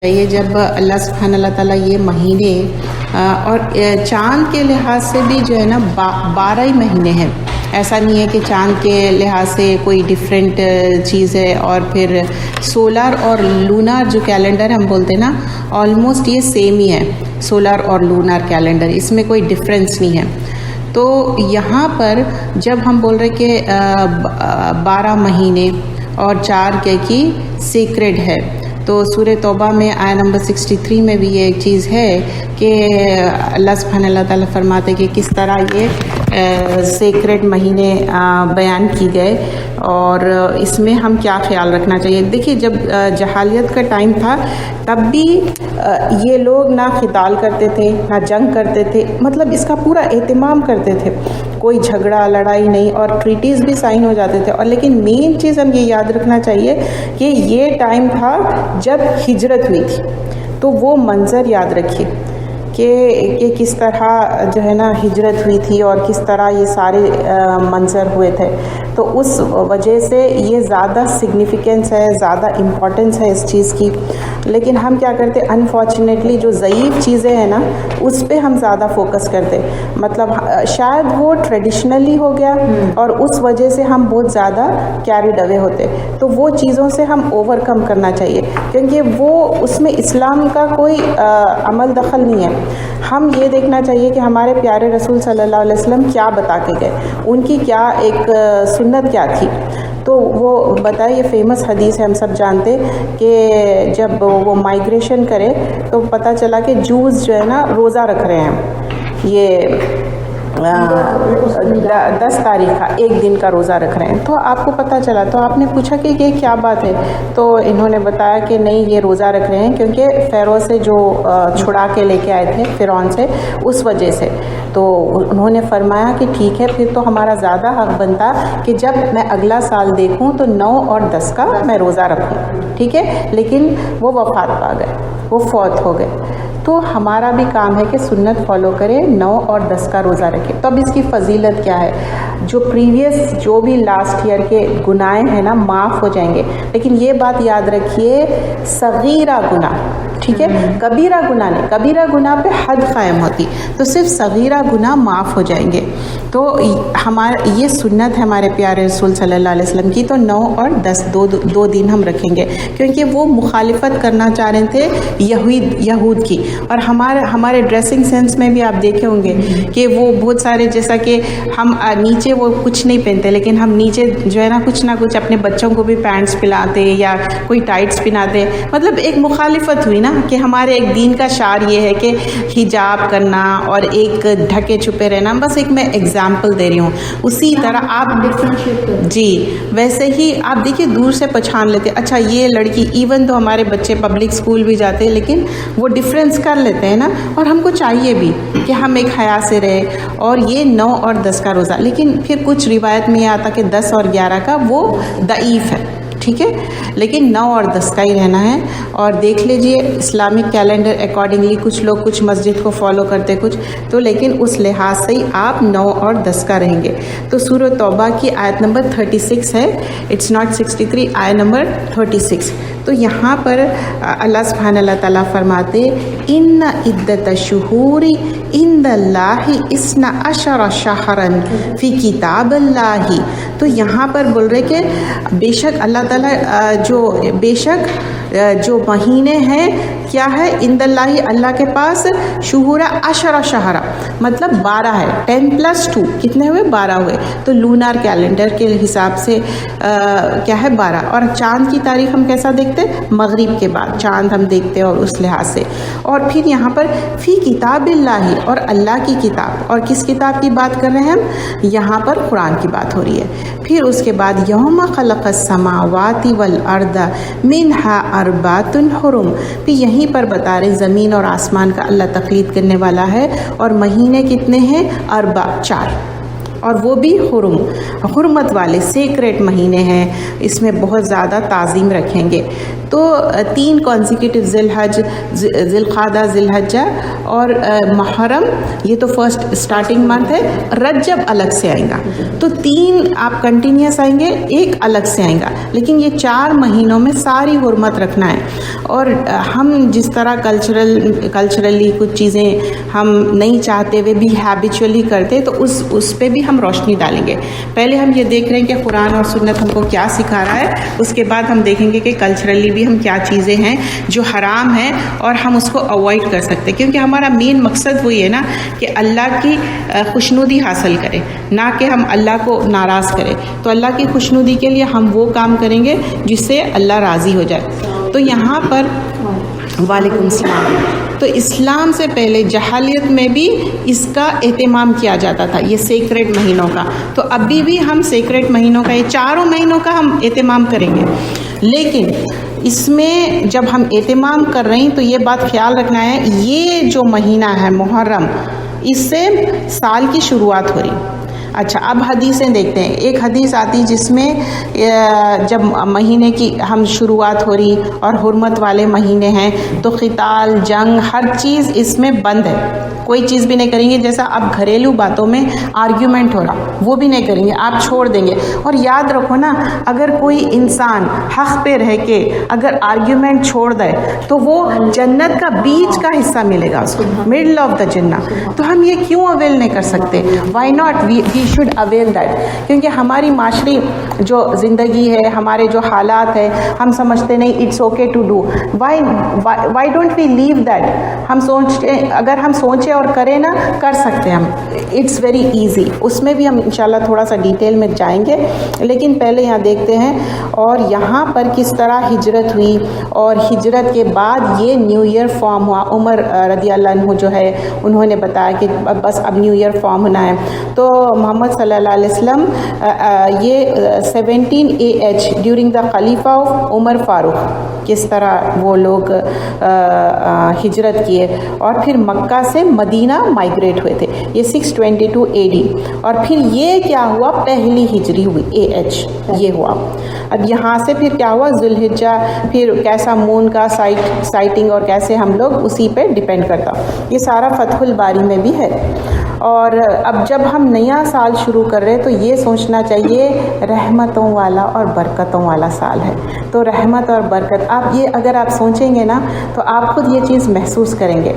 یہ جب اللہ سبحانہ اللہ تعالیٰ یہ مہینے اور چاند کے لحاظ سے بھی جو ہے نا 12 ہی مہینے ہیں. ایسا نہیں ہے کہ چاند کے لحاظ سے کوئی ڈفرینٹ چیز ہے. اور پھر سولر اور لونار جو کیلنڈر ہم بولتے ہیں نا، آلموسٹ یہ سیم ہی ہے. سولر اور لونار کیلنڈر، اس میں کوئی ڈفرینس نہیں ہے. تو یہاں پر جب ہم بول رہے کہ 12 مہینے اور 4 کی سیکریڈ ہے، تو سورہ توبہ میں آیہ نمبر 63 میں بھی یہ ایک چیز ہے کہ اللہ سبحانہ اللہ تعالیٰ فرماتے کہ کس طرح یہ سیکریڈ مہینے بیان کی گئے اور اس میں ہم کیا خیال رکھنا چاہیے. دیکھیے، جب جہالیت کا ٹائم تھا تب بھی یہ لوگ نہ قتال کرتے تھے، نہ جنگ کرتے تھے، مطلب اس کا پورا اہتمام کرتے تھے. کوئی جھگڑا لڑائی نہیں، اور ٹریٹیز بھی سائن ہو جاتے تھے. اور لیکن مین چیز ہم یہ یاد رکھنا چاہیے کہ یہ ٹائم تھا جب ہجرت ہوئی تھی. تو وہ منظر یاد رکھیے کہ کس طرح جو ہے نا ہجرت ہوئی تھی اور کس طرح یہ سارے منظر ہوئے تھے. تو اس وجہ سے یہ زیادہ سگنیفیکنس ہے، زیادہ امپورٹنس ہے اس چیز کی. لیکن ہم کیا کرتے، انفارچونیٹلی جو ضعیف چیزیں ہیں نا اس پہ ہم زیادہ فوکس کرتے. مطلب شاید وہ ٹریڈیشنلی ہو گیا اور اس وجہ سے ہم بہت زیادہ کیریڈ اوے ہوتے. تو وہ چیزوں سے ہم اوور کم کرنا چاہیے، کیونکہ وہ اس میں اسلام کا کوئی عمل دخل نہیں ہے. ہم یہ دیکھنا چاہیے کہ ہمارے پیارے رسول صلی اللہ علیہ وسلم کیا بتا کے گئے، ان کی کیا ایک سنت کیا تھی. تو وہ بتائے، یہ فیمس حدیث ہے، ہم سب جانتے کہ جب وہ مائگریشن کرے تو پتہ چلا کہ جوز جو ہے نا روزہ رکھ رہے ہیں، یہ 10 تاریخ کا ایک دن کا روزہ رکھ رہے ہیں. تو آپ کو پتہ چلا، تو آپ نے پوچھا کہ یہ کیا بات ہے. تو انہوں نے بتایا کہ نہیں، یہ روزہ رکھ رہے ہیں کیونکہ فیرو سے جو چھڑا کے لے کے آئے تھے فرعون سے، اس وجہ سے. تو انہوں نے فرمایا کہ ٹھیک ہے، پھر تو ہمارا زیادہ حق بنتا کہ جب میں اگلا سال دیکھوں تو 9 اور 10 کا میں روزہ رکھوں. ٹھیک ہے، لیکن وہ وفات پا گئے، وہ فوت ہو گئے. تو ہمارا بھی کام ہے کہ سنت فالو کرے، 9 اور 10 کا روزہ رکھے. تو اب اس کی فضیلت کیا ہے؟ جو پریویس جو بھی لاسٹ ایئر کے گناہ ہیں نا معاف ہو جائیں گے. لیکن یہ بات یاد رکھیے، صغیرہ گناہ، ٹھیک ہے، کبیرہ گناہ نہیں. کبیرہ گناہ پہ حد قائم ہوتی، تو صرف صغیرہ گناہ معاف ہو جائیں گے. تو ہمارا یہ سنت ہے ہمارے پیارے رسول صلی اللہ علیہ وسلم کی. تو 9 اور 10 دو دن ہم رکھیں گے، کیونکہ وہ مخالفت کرنا چاہ رہے تھے یہود کی. اور ہمارے ڈریسنگ سینس میں بھی آپ دیکھے ہوں گے کہ وہ بہت سارے، جیسا کہ ہم نیچے وہ کچھ نہیں پہنتے، لیکن ہم نیچے جو ہے نا کچھ نہ کچھ اپنے بچوں کو بھی پینٹس پلاتے یا کوئی ٹائٹس پہناتے. مطلب ایک مخالفت ہوئی نا کہ ہمارے ایک دین کا شعار یہ ہے کہ حجاب کرنا اور ایک ڈھکے چھپے رہنا. بس ایک میں ایگزامپل دے رہی ہوں. اسی طرح آپ جی ویسے ہی آپ دیکھیے دور سے پہچان لیتے، اچھا یہ لڑکی، ایون تو ہمارے بچے پبلک اسکول بھی جاتے ہیں لیکن وہ ڈفرینس کر لیتے ہیں نا. اور ہم کو چاہیے بھی کہ ہم ایک حیا سے رہے. اور یہ 9 اور 10 کا روزہ، لیکن پھر کچھ روایت میں یہ آتا کہ 10 اور 11 کا وہ ضعیف ہے. ٹھیک ہے، لیکن 9 اور 10 کا ہی رہنا ہے. اور دیکھ لیجئے اسلامک کیلنڈر اکارڈنگلی کچھ لوگ کچھ مسجد کو فالو کرتے کچھ تو، لیکن اس لحاظ سے ہی آپ 9 اور 10 کا رہیں گے. تو سورہ توبہ کی آیت نمبر 36 ہے، اٹس ناٹ 63، آیت نمبر 36. تو یہاں پر اللہ سبحانہ اللہ تعالیٰ فرماتے ان عدت الشہور عند اللہ 12 شہرا فی کتاب اللہ. تو یہاں پر بول رہے کہ بے شک اللہ تعالیٰ جو مہینے ہیں کیا ہے، عند اللہ اللہ کے پاس، شہور 10 شہرا مطلب 12 ہے. 10 + 2 کتنے ہوئے؟ 12 ہوئے. تو لونار کیلنڈر کے حساب سے کیا ہے 12. اور چاند کی تاریخ ہم کیسا دیکھتے؟ مغرب کے بعد چاند ہم دیکھتے ہیں، اور اس لحاظ سے. اور پھر یہاں پر فی کتاب اللہ، اور اللہ کی کتاب. اور کس کتاب کی بات کر رہے ہیں ہم؟ یہاں پر قرآن کی بات ہو رہی ہے. پھر اس کے بعد یوم خلق السماوات والارض منہا اربعۃ حرم. پھر یہیں پر بتا رہے زمین اور آسمان کا اللہ تخلیق کرنے والا ہے. اور مہینے کتنے ہیں؟ 4. اور وہ بھی حرمت والے سیکریٹ مہینے ہیں، اس میں بہت زیادہ تعظیم رکھیں گے. تو 3 کانسیکیوٹیو ذی الحج، ذی القعدہ، ذی الحجہ اور محرم، یہ تو فرسٹ اسٹارٹنگ منتھ ہے. رجب الگ سے آئے گا، تو 3 آپ کنٹینیوس آئیں گے، ایک الگ سے آئیں گا، لیکن یہ 4 مہینوں میں ساری حرمت رکھنا ہے. اور ہم جس طرح کلچرلی کچھ چیزیں ہم نہیں چاہتے ہوئے بھی ہیبیچولی کرتے، تو اس پہ بھی ہم روشنی ڈالیں گے. پہلے ہم یہ دیکھ رہے ہیں کہ قرآن اور سنت ہم کو کیا سکھا رہا ہے، اس کے بعد ہم دیکھیں گے کہ کلچرلی بھی ہم کیا چیزیں ہیں جو حرام ہیں اور ہم اس کو اوائڈ کر سکتے، کیونکہ ہمارا مین مقصد وہی ہے نا کہ اللہ کی خوشنودی حاصل کریں، نہ کہ ہم اللہ کو ناراض کریں. تو اللہ کی خوشنودی کے لیے ہم وہ کام کریں گے جس سے اللہ راضی ہو جائے. تو یہاں پر وعلیکم السلام. تو اسلام سے پہلے جاہلیت میں بھی اس کا اہتمام کیا جاتا تھا، یہ سیکریٹ مہینوں کا. تو ابھی بھی ہم سیکریٹ مہینوں کا، یہ 4 مہینوں کا ہم اہتمام کریں گے. لیکن اس میں جب ہم اہتمام کر رہے ہیں تو یہ بات خیال رکھنا ہے، یہ جو مہینہ ہے محرم، اس سے سال کی شروعات ہو رہی. اچھا، اب حدیثیں دیکھتے ہیں. ایک حدیث آتی جس میں جب مہینے کی ہم شروعات ہو رہی اور حرمت والے مہینے ہیں تو قتال، جنگ، ہر چیز اس میں بند ہے، کوئی چیز بھی نہیں کریں گے. جیسا اب گھریلو باتوں میں آرگیومنٹ ہو رہا، وہ بھی نہیں کریں گے، آپ چھوڑ دیں گے. اور یاد رکھو نا، اگر کوئی انسان حق پہ رہ کے اگر آرگیومنٹ چھوڑ دے تو وہ جنت کا بیچ کا حصہ ملے گا اس کو، مڈل آف دا جنہ. تو ہم یہ کیوں اویل نہیں کر سکتے؟ Why not we should avail that. کیونکہ ہماری معاشری جو زندگی ہے، ہمارے جو حالات ہے، ہم سمجھتے نہیں it's okay to do. Why don't we leave that? ہم سوچتے، اگر ہم سوچیں اور کریں نا، کر سکتے ہم. It's very easy. اس میں بھی ہم انشاءاللہ تھوڑا سا ڈیٹیل میں جائیں گے، لیکن پہلے یہاں دیکھتے ہیں اور یہاں پر کس طرح ہجرت ہوئی. اور ہجرت کے بعد یہ نیو ایئر فارم ہوا. عمر رضی اللہ عنہ جو ہے، انہوں نے بتایا کہ بس اب نیو ایئر فارم ہونا ہے. تو محمد صلی اللہ علیہ وسلم یہ 17 AH ڈیورنگ دا خلیفہ آف عمر فاروق، کس طرح وہ لوگ ہجرت کیے اور پھر مکہ سے مدینہ مائگریٹ ہوئے تھے. یہ 622 AD. اور پھر یہ کیا ہوا، پہلی ہجری ہوئی AH، یہ ہوا. اب یہاں سے پھر کیا ہوا، ذی الحجہ، پھر کیسا مون کا سائٹنگ اور کیسے ہم لوگ اسی پہ ڈیپینڈ کرتا. یہ سارا فتح الباری میں بھی ہے. اور اب جب ہم نیا سال شروع کر رہے تو یہ سوچنا چاہیے رحمتوں والا اور برکتوں والا سال ہے. تو رحمت اور برکت، آپ یہ اگر آپ سوچیں گے نا تو آپ خود یہ چیز محسوس کریں گے.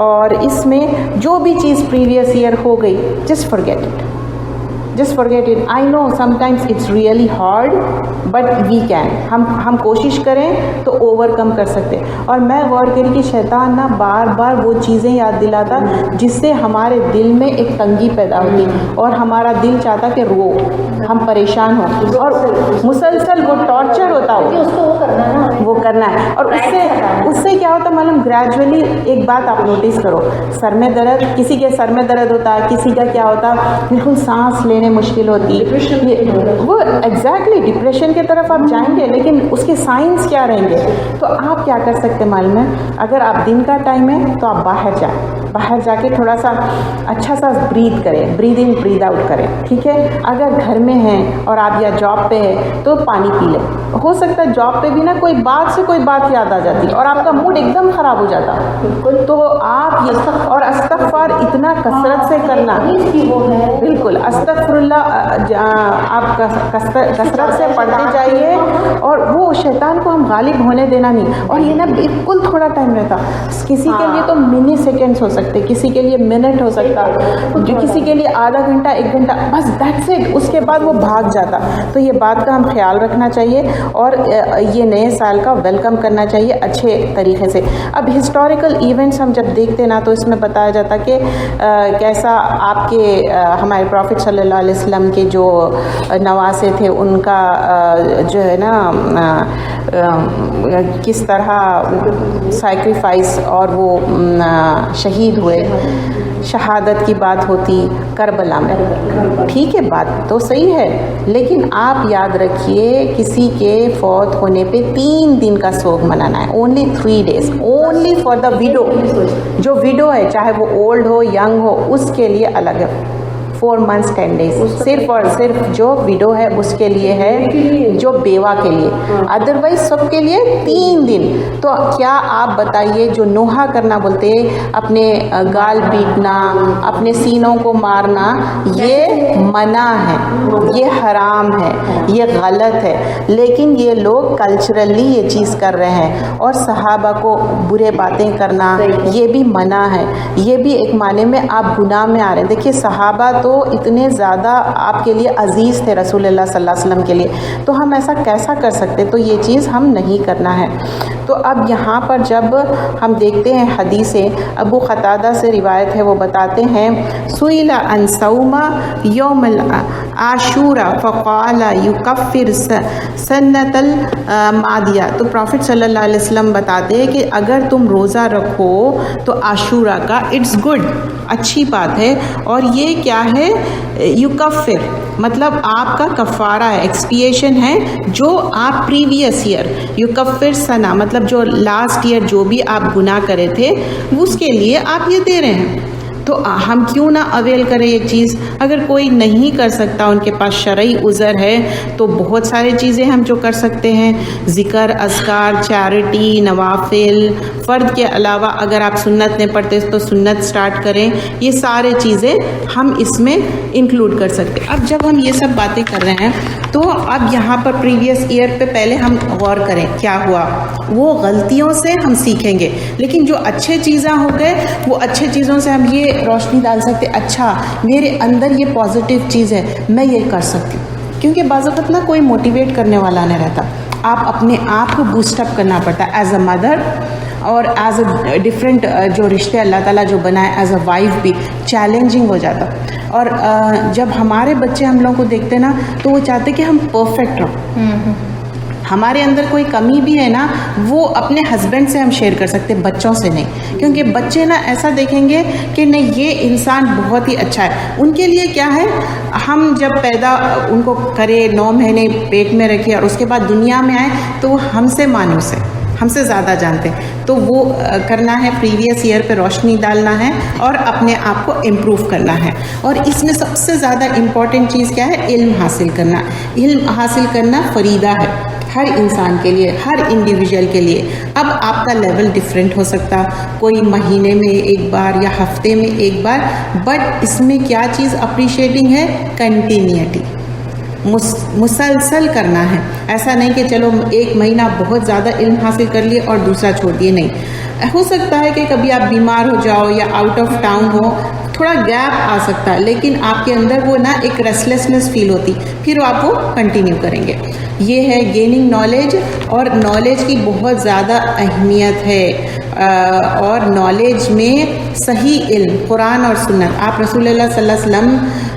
اور اس میں جو بھی چیز پریویس ایئر ہو گئی، just forget it. Just forget it. I know sometimes it's really hard but we can. ہم کوشش کریں تو اوور کم کر سکتے. اور میں غور کری کہ شیطان نا بار بار وہ چیزیں یاد دلاتا جس سے ہمارے دل میں ایک تنگی پیدا ہوتی اور ہمارا دل چاہتا کہ رو، ہم پریشان ہوں، اور مسلسل وہ ٹارچر ہوتا ہو، وہ کرنا ہے. اور اس سے کیا ہوتا معلوم، گریجولی ایک بات آپ نوٹس کرو، سر میں درد، کسی کے سر میں درد ہوتا ہے، کسی کا کیا ہوتا، بالکل سانس لینے مشکل ہوتی، وہ ایگزیکٹلی ڈپریشن کی طرف آپ جائیں گے. لیکن اس کے سائنس کیا رہیں گے؟ تو آپ کیا کر سکتے معلوم ہے، اگر آپ دن کا ٹائم ہے تو آپ باہر جائیں، باہر جا کے تھوڑا سا اچھا سا برید کریں، برید ان برید آؤٹ کریں، ٹھیک ہے. اگر گھر میں ہیں اور آپ یا جاب پہ ہے تو پانی پی لیں. ہو سکتا ہے جاب پہ بھی نا کوئی بات سے کوئی بات یاد آ جاتی اور آپ کا موڈ ایک دم خراب ہو جاتا، تو آپ یہ اور استغفار اتنا کثرت سے کرنا، بالکل استغفر اللہ آپ کثرت سے پڑھتے جائیے. اور وہ شیطان کو ہم غالب ہونے دینا نہیں. اور یہ نا بالکل تھوڑا ٹائم رہتا، کسی کے لیے تو منی سیکنڈز ہو سکتے، کسی کے لیے منٹ ہو سکتا، جو کسی کے لیے آدھا گھنٹہ 1 گھنٹہ، بس دیٹس اٹ. اس کے بعد وہ بھاگ جاتا. تو یہ بات کا ہم خیال رکھنا چاہیے اور یہ نئے سال کا ویلکم کرنا چاہیے اچھے طریقے سے. اب ہسٹوریکل ایونٹس ہم جب دیکھتے نا تو اس میں بتایا جاتا کہ کیسا آپ کے ہمارے پروفٹ صلی اللہ علیہ وسلم کے جو نواسے تھے ان کا جو ہے نا کس طرح سیکریفائس اور وہ شہید ہوئے. شہادت کی بات ہوتی کربلا میں، ٹھیک ہے، بات تو صحیح ہے، لیکن آپ یاد رکھیے کسی کے فوت ہونے پہ 3 دن کا سوگ منانا ہے. Only 3 days، only for the widow. جو ویڈو ہے چاہے وہ اولڈ ہو ینگ ہو، اس کے لیے الگ ہے. 4 months 10 days صرف اور صرف جو ویڈو ہے اس کے لیے ہے, جو بیوہ کے لیے, ادروائز سب کے لیے 3 دن. تو کیا آپ بتائیے, جو نوحہ کرنا بولتے اپنے گال پیٹنا, اپنے سینوں کو مارنا, یہ منع ہے, یہ حرام ہے, یہ غلط ہے, لیکن یہ لوگ کلچرلی یہ چیز کر رہے ہیں. اور صحابہ کو برے باتیں کرنا یہ بھی منع ہے, یہ بھی ایک معنی میں آپ گناہ میں آ رہے ہیں. دیکھیے صحابہ تو اتنے زیادہ آپ کے لیے عزیز تھے رسول اللہ صلی اللہ علیہ وسلم کے لیے, تو ہم ایسا کیسا کر سکتے؟ تو یہ چیز ہم نہیں کرنا ہے. تو اب یہاں پر جب ہم دیکھتے ہیں حدیثیں, ابو قتادہ سے روایت ہے, وہ بتاتے ہیں سئل عن صوم یوم عاشورا فقال یکفر سنۃ الماضیہ. تو پروفٹ صلی اللہ علیہ وسلم بتاتے ہیں کہ اگر تم روزہ رکھو تو عاشورہ کا اٹس گڈ, اچھی بات ہے, اور یہ کیا ہے, یکفر مطلب آپ کا کفارہ ہے, ایکسپیشن ہے جو آپ پریویس ایئر, یکفر سنہ مطلب جو لاسٹ ایئر جو بھی آپ گناہ کرے تھے اس کے لیے آپ یہ دے رہے ہیں. تو ہم کیوں نہ اویل کریں یہ چیز؟ اگر کوئی نہیں کر سکتا, ان کے پاس شرعی عذر ہے, تو بہت سارے چیزیں ہم جو کر سکتے ہیں, ذکر, اذکار, چیریٹی, نوافل, فرد کے علاوہ اگر آپ سنت نہیں پڑھتے تو سنت سٹارٹ کریں. یہ سارے چیزیں ہم اس میں انکلوڈ کر سکتے. اب جب ہم یہ سب باتیں کر رہے ہیں تو اب یہاں پر پریویس ایئر پہ پہلے ہم غور کریں کیا ہوا. وہ غلطیوں سے ہم سیکھیں گے, لیکن جو اچھے چیزیں ہو گئے وہ اچھے چیزوں سے ہم یہ روشنی ڈال سکتے, اچھا میرے اندر یہ پازیٹیو چیز ہے, میں یہ کر سکتی ہوں. کیونکہ بعض اوقات نا کوئی موٹیویٹ کرنے والا نہیں رہتا, آپ اپنے آپ کو بوسٹ اپ کرنا پڑتا ہے ایز اے مدر, اور ایز اے ڈفرینٹ جو رشتے اللہ تعالیٰ جو بنائے ایز اے وائف بھی چیلنجنگ ہو جاتا. اور جب ہمارے بچے ہم لوگوں کو دیکھتے نا تو وہ چاہتے کہ ہم پرفیکٹ رہو. ہمارے اندر کوئی کمی بھی ہے نا, وہ اپنے ہسبینڈ سے ہم شیئر کر سکتے, بچوں سے نہیں. کیونکہ بچے نا ایسا دیکھیں گے کہ نہیں یہ انسان بہت ہی اچھا ہے. ان کے لیے کیا ہے, ہم جب پیدا ان کو کرے, 9 مہینے پیٹ میں رکھے, اور اس کے بعد دنیا میں آئے تو وہ ہم سے مانوس ہے, ہم سے زیادہ جانتے ہیں. تو وہ کرنا ہے, پریویس ایئر پہ روشنی ڈالنا ہے اور اپنے آپ کو امپروو کرنا ہے. اور اس میں سب سے زیادہ امپورٹنٹ چیز کیا ہے, علم حاصل کرنا. علم حاصل کرنا فریضہ ہے ہر انسان کے لیے, ہر انڈیویجول کے لیے. اب آپ کا لیول ڈفرینٹ ہو سکتا, کوئی مہینے میں ایک بار یا ہفتے میں ایک بار, بٹ اس میں کیا چیز اپریشیٹنگ ہے, کنٹینیوٹی, مسلسل کرنا ہے. ایسا نہیں کہ چلو 1 مہینہ بہت زیادہ علم حاصل کر لیے اور دوسرا چھوڑ دیے, نہیں. ہو سکتا ہے کہ کبھی آپ بیمار ہو جاؤ یا آؤٹ آف ٹاؤن ہو, تھوڑا گیپ آ سکتا ہے, لیکن آپ کے اندر وہ نا ایک ریسٹلیسنس فیل ہوتی, پھر آپ وہ کنٹینیو کریں گے. یہ ہے گیننگ نالج, اور نالج کی بہت زیادہ اہمیت ہے. اور نالج میں صحیح علم, قرآن اور سنت. آپ رسول اللہ صلی اللہ علیہ وسلم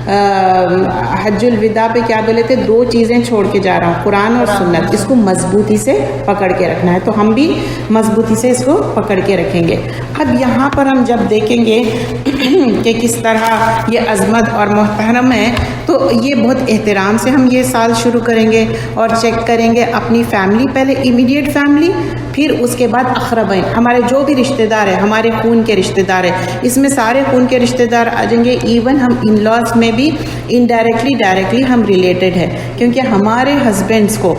حج الوداع پہ کیا بولے تھے, 2 چیزیں چھوڑ کے جا رہا ہوں, قرآن اور سنت. اس کو مضبوطی سے پکڑ کے رکھنا ہے, تو ہم بھی مضبوطی سے اس کو پکڑ کے رکھیں گے. اب یہاں پر ہم جب دیکھیں گے کہ کس طرح یہ عظمت اور محترم ہے, تو یہ بہت احترام سے ہم یہ سال شروع کریں گے, اور چیک کریں گے اپنی فیملی, پہلے امیڈیٹ فیملی, پھر اس کے بعد اقربین, ہمارے جو بھی رشتہ دار ہیں, ہمارے خون کے رشتہ دار ہیں. اس میں سارے خون کے رشتہ دار آ جائیں گے, ایون ہم ان لاس میں بھی انڈائریکٹلی ڈائریکٹلی ہم ریلیٹڈ ہے, کیونکہ ہمارے ہسبینڈس کو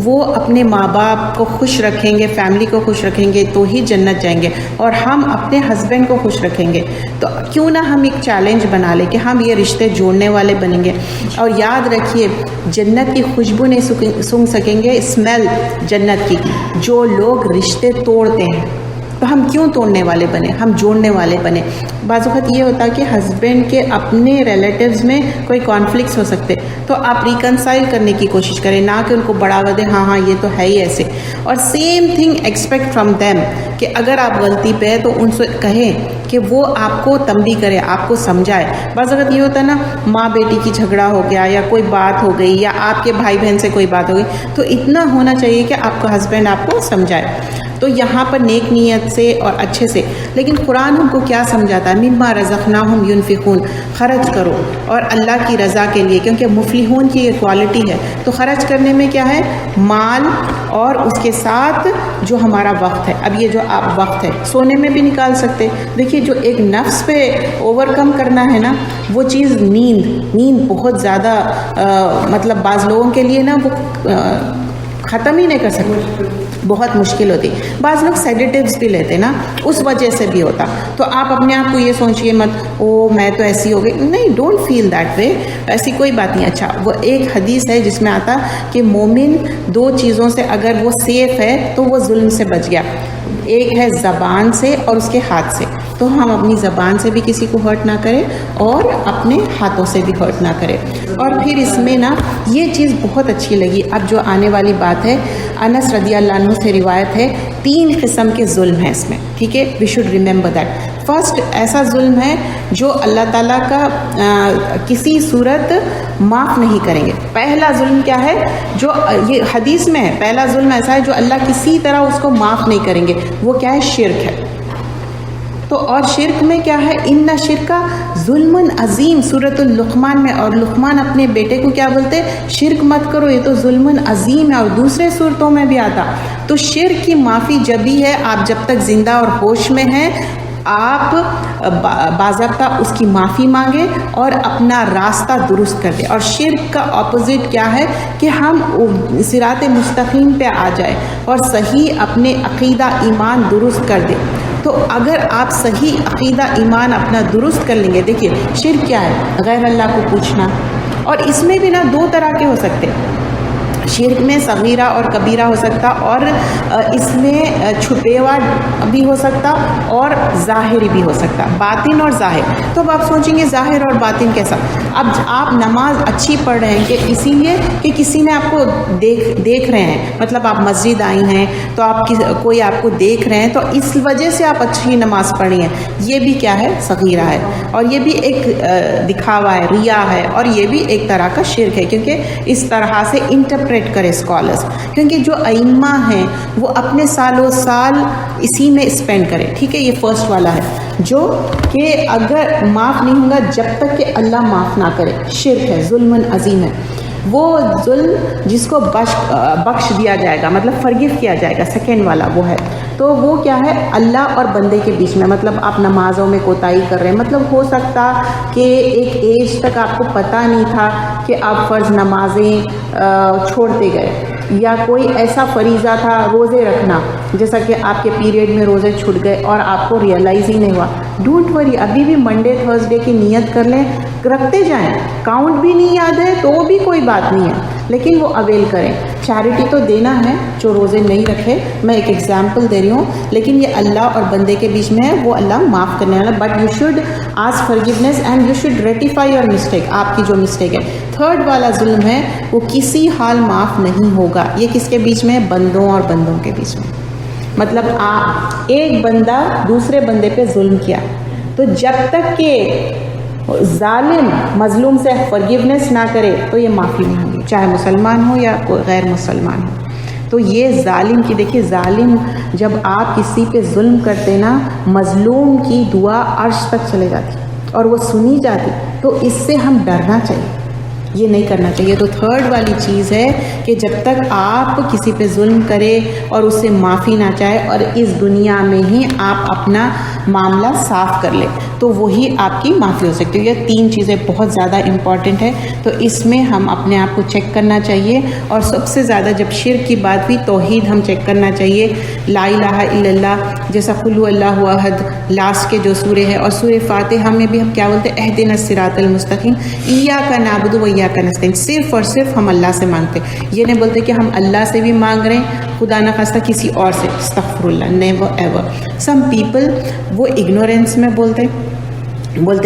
وہ اپنے ماں باپ کو خوش رکھیں گے, فیملی کو خوش رکھیں گے تو ہی جنت جائیں گے, اور ہم اپنے ہسبینڈ کو خوش رکھیں گے. تو کیوں نہ ہم ایک چیلنج بنا لیں کہ ہم یہ رشتے جوڑنے والے بنیں گے. اور یاد رکھیے, جنت کی خوشبو نہیں سونگھ سکیں گے, اسمیل جنت کی, جو لوگ رشتے توڑتے ہیں. تو ہم کیوں توڑنے والے بنے, ہم جوڑنے والے بنے. بعض وقت یہ ہوتا ہے کہ ہسبینڈ کے اپنے ریلیٹیوز میں کوئی کانفلکٹس ہو سکتے, تو آپ ریکنسائل کرنے کی کوشش کریں, نہ کہ ان کو بڑھاوا دیں, ہاں یہ تو ہے ہی ایسے. اور same thing expect from them, کہ اگر آپ غلطی پہ ہیں تو ان سے کہیں کہ وہ آپ کو تنبیہ کرے, آپ کو سمجھائے. بعض وقت یہ ہوتا ہے نا, ماں بیٹی کی جھگڑا ہو گیا, یا کوئی بات ہو گئی, یا آپ کے بھائی بہن سے کوئی بات ہو گئی, تو اتنا ہونا چاہیے کہ آپ کا ہسبینڈ آپ کو سمجھائے. تو یہاں پر نیک نیت سے اور اچھے سے. لیکن قرآن ہم کو کیا سمجھاتا ہے؟ مما رزقناہم ینفقون، خرچ کرو اور اللہ کی رضا کے لیے، کیونکہ مفلحون کی یہ کوالٹی ہے. تو خرچ کرنے میں کیا ہے؟ مال اور اس کے ساتھ جو ہمارا وقت ہے. اب یہ جو آپ وقت ہے سونے میں بھی نکال سکتے. دیکھیے جو ایک نفس پہ اوور کم کرنا ہے نا، وہ چیز نیند بہت زیادہ مطلب بعض لوگوں کے لیے نا وہ ختم ہی نہیں کر سکتے، بہت مشکل ہوتی. بعض لوگ سیڈیٹیوز بھی لیتے نا، اس وجہ سے بھی ہوتا. تو آپ اپنے آپ کو یہ سوچیے مت او میں تو ایسی ہو گئی، نہیں، ڈونٹ فیل دیٹ وے، ایسی کوئی بات نہیں. اچھا وہ ایک حدیث ہے جس میں آتا کہ مومن 2 چیزوں سے اگر وہ سیف ہے تو وہ ظلم سے بچ گیا. ایک ہے زبان سے اور اس کے ہاتھ سے. تو ہم اپنی زبان سے بھی کسی کو ہرٹ نہ کریں اور اپنے ہاتھوں سے بھی ہرٹ نہ کریں. اور پھر اس میں نا یہ چیز بہت اچھی لگی. اب جو آنے والی بات ہے، انس رضی اللہ عنہ سے روایت ہے 3 قسم کے ظلم ہیں اس میں، ٹھیک ہے؟ We should remember that. First ایسا ظلم ہے جو اللہ تعالیٰ کا کسی صورت معاف نہیں کریں گے. پہلا ظلم کیا ہے؟ جو یہ حدیث میں ہے، پہلا ظلم ایسا ہے جو اللہ کسی طرح اس کو معاف نہیں کریں گے. وہ کیا ہے؟ شرک ہے. تو اور شرک میں کیا ہے؟ ان شرک ظلم عظیم، سورۃ اللقمان میں. اور لقمان اپنے بیٹے کو کیا بولتے؟ شرک مت کرو، یہ تو ظلم عظیم ہے. اور دوسرے صورتوں میں بھی آتا. تو شرک کی معافی جب ہی ہے آپ جب تک زندہ اور ہوش میں ہیں، آپ باضابطہ اس کی معافی مانگے اور اپنا راستہ درست کر دیں. اور شرک کا اپوزٹ کیا ہے؟ کہ ہم صراط مستقیم پہ آ جائیں اور صحیح اپنے عقیدہ ایمان درست کر دیں. تو اگر آپ صحیح عقیدہ ایمان اپنا درست کر لیں گے، دیکھیے شرک کیا ہے؟ غیر اللہ کو پوچھنا. اور اس میں بھی نا 2 طرح کے ہو سکتے. شرک میں صغیرہ اور کبیرہ ہو سکتا، اور اس میں چھپے ہوا بھی ہو سکتا اور ظاہری بھی ہو سکتا، باطن اور ظاہر. تو اب آپ سوچیں گے ظاہر اور باطن کیسا؟ اب آپ نماز اچھی پڑھ رہے ہیں کہ اسی لیے کہ کسی نے آپ کو دیکھ رہے ہیں، مطلب آپ مسجد آئی ہیں تو آپ کوئی آپ کو دیکھ رہے ہیں تو اس وجہ سے آپ اچھی نماز پڑھی ہیں. یہ بھی کیا ہے؟ صغیرہ ہے. اور یہ بھی ایک دکھاوا ہے، ریا ہے. اور یہ بھی ایک طرح کا شرک ہے، کیونکہ اس طرح سے انٹرپریٹ کرے اسکالرس. کیونکہ جو ائمہ ہیں وہ اپنے سالوں سال اسی میں اسپینڈ کرے، ٹھیک ہے؟ یہ فرسٹ والا ہے جو کہ اگر معاف نہیں ہوگا جب تک کہ اللہ معاف نہ کرے. شرک ہے، ظلم عظیم ہے. وہ ظلم جس کو بخش دیا جائے گا، مطلب فرگیو کیا جائے گا. سیکنڈ والا وہ ہے. تو وہ کیا ہے؟ اللہ اور بندے کے بیچ میں، مطلب آپ نمازوں میں کوتاہی کر رہے ہیں. مطلب ہو سکتا کہ ایک ایج تک آپ کو پتہ نہیں تھا کہ آپ فرض نمازیں چھوڑتے گئے، یا کوئی ایسا فریضہ تھا روزے رکھنا، جیسا کہ آپ کے پیریڈ میں روزے چھوٹ گئے اور آپ کو ریئلائز ہی نہیں ہوا. ڈونٹ وری، ابھی بھی منڈے تھرسڈے کی نیت کر لیں، رکھتے جائیں. کاؤنٹ بھی نہیں یاد ہے تو بھی کوئی بات نہیں ہے، لیکن وہ اویل کریں. چیریٹی تو دینا ہے جو روزے نہیں رکھے. میں ایک ایگزامپل دے رہی ہوں، لیکن یہ اللہ اور بندے کے بیچ میں ہے، وہ اللہ معاف کرنے والا. But you should ask forgiveness and you should ratify your mistake, آپ کی جو مسٹیک ہے. تھرڈ والا ظلم ہے وہ کسی حال معاف نہیں ہوگا. یہ کس کے بیچ میں ہے؟ بندوں اور بندوں کے بیچ میں. مطلب ایک بندہ دوسرے بندے پہ ظلم کیا، تو جب تک کہ ظالم مظلوم سے فرگیونیس نہ کرے تو یہ معافی نہیں ہوگی، چاہے مسلمان ہو یا کوئی غیر مسلمان ہو. تو یہ ظالم کی، دیکھیے ظالم جب آپ کسی پہ ظلم کرتے نا، مظلوم کی دعا عرش تک چلے جاتی اور وہ سنی جاتی. تو اس سے ہم ڈرنا چاہیے، یہ نہیں کرنا چاہیے. تو تھرڈ والی چیز ہے کہ جب تک آپ کسی پہ ظلم کرے اور اس سے معافی نہ چاہے اور اس دنیا میں ہی آپ اپنا معاملہ صاف کر لے تو وہی آپ کی معافی ہو سکتی ہے. یہ 3 چیزیں بہت زیادہ امپورٹنٹ ہے. تو اس میں ہم اپنے آپ کو چیک کرنا چاہیے. اور سب سے زیادہ جب شرک کی بات ہوئی، توحید ہم چیک کرنا چاہیے. لا الہ الا اللہ، جیسا قل هو اللہ احد لاسٹ کے جو سورہ ہے، اور سورہ فاتحہ میں بھی ہم کیا بولتے ہیں؟ اہدنا الصراط المستقیم، ایاک نعبد و ایاک نستعین. صرف اور صرف ہم اللہ سے مانگتے، یہ نہیں بولتے کہ ہم اللہ سے بھی مانگ رہے ہیں خدا نہ خواستہ کسی اور سے. استغفر اللہ، نیور ایور. سم پیپل وہ اگنورینس میں بولتے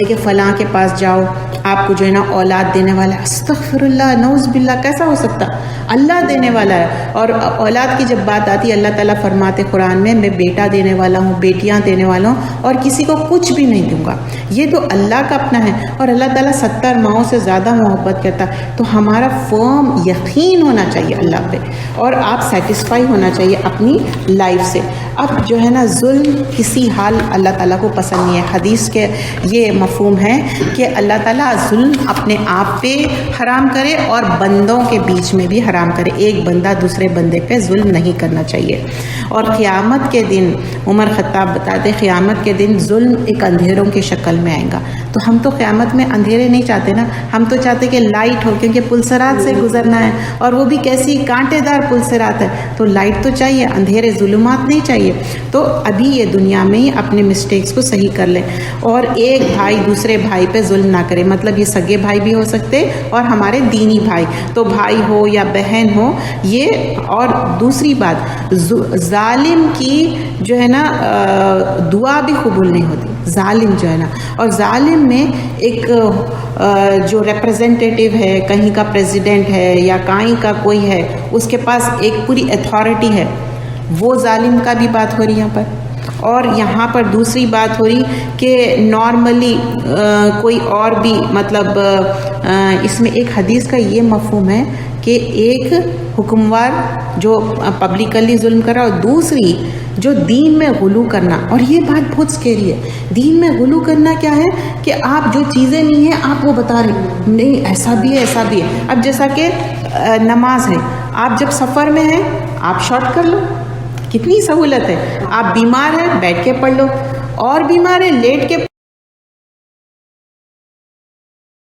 کہ فلاں کے پاس جاؤ، آپ کو جو ہے نا اولاد دینے والا ہے. استغفر اللہ، نعوذ باللہ، کیسا ہو سکتا؟ اللہ دینے والا ہے. اور اولاد کی جب بات آتی ہے، اللہ تعالیٰ فرماتے قرآن میں، میں بیٹا دینے والا ہوں، بیٹیاں دینے والا ہوں، اور کسی کو کچھ بھی نہیں دوں گا. یہ تو اللہ کا اپنا ہے، اور اللہ تعالیٰ 70 ماؤں سے زیادہ محبت کرتا ہے. تو ہمارا فرم یقین ہونا چاہیے اللہ پہ، اور آپ سیٹسفائی ہونا چاہیے اپنی لائف سے. اب جو ہے نا ظلم کسی حال اللہ تعالیٰ کو پسند نہیں ہے. حدیث کے یہ مفہوم ہے کہ اللہ تعالیٰ ظلم اپنے آپ پہ حرام کرے اور بندوں کے بیچ میں بھی حرام کرے. ایک بندہ دوسرے بندے پہ ظلم نہیں کرنا چاہیے. اور قیامت کے دن عمر خطاب بتاتے قیامت کے دن ظلم ایک اندھیروں کی شکل میں آئے گا. تو ہم تو قیامت میں اندھیرے نہیں چاہتے نا, ہم تو چاہتے کہ لائٹ ہو, کیونکہ پلسرات سے گزرنا ہے اور وہ بھی کیسی کانٹے دار پلسرات ہے, تو لائٹ تو چاہیے, اندھیرے ظلمات نہیں چاہیے. تو ابھی یہ دنیا میں ہی اپنے مسٹیکس کو صحیح کر لیں اور ایک بھائی دوسرے بھائی پہ ظلم نہ کرے. مطلب یہ سگے بھائی بھی ہو سکتے اور ہمارے دینی بھائی, تو بھائی ہو یا بہن ہو یہ. اور دوسری بات, ظالم کی جو ہے نا دعا بھی قبول نہیں ہوتی. ظالم جو ہے نا, اور ظالم میں ایک جو ریپریزنٹیٹیو ہے, کہیں کا پریزیڈنٹ ہے یا کہیں کا کوئی ہے, اس کے پاس ایک پوری اتھارٹی ہے, وہ ظالم کا بھی بات ہو رہی یہاں پر. اور یہاں پر دوسری بات ہو رہی کہ نارملی کوئی اور بھی مطلب اس میں ایک حدیث کا یہ مفہوم ہے کہ ایک حکمران جو پبلکلی ظلم کر رہا اور دوسری جو دین میں غلو کرنا. اور یہ بات بہت سکیری ہے. دین میں غلو کرنا کیا ہے کہ آپ جو چیزیں نہیں ہیں آپ وہ بتا رہے ہیں, نہیں ایسا بھی ہے ایسا بھی ہے. اب جیسا کہ نماز ہے, آپ جب سفر میں ہیں آپ شارٹ کر لو, کتنی سہولت ہے. آپ بیمار ہیں بیٹھ کے پڑھ لو, اور بیمار ہیں لیٹ کے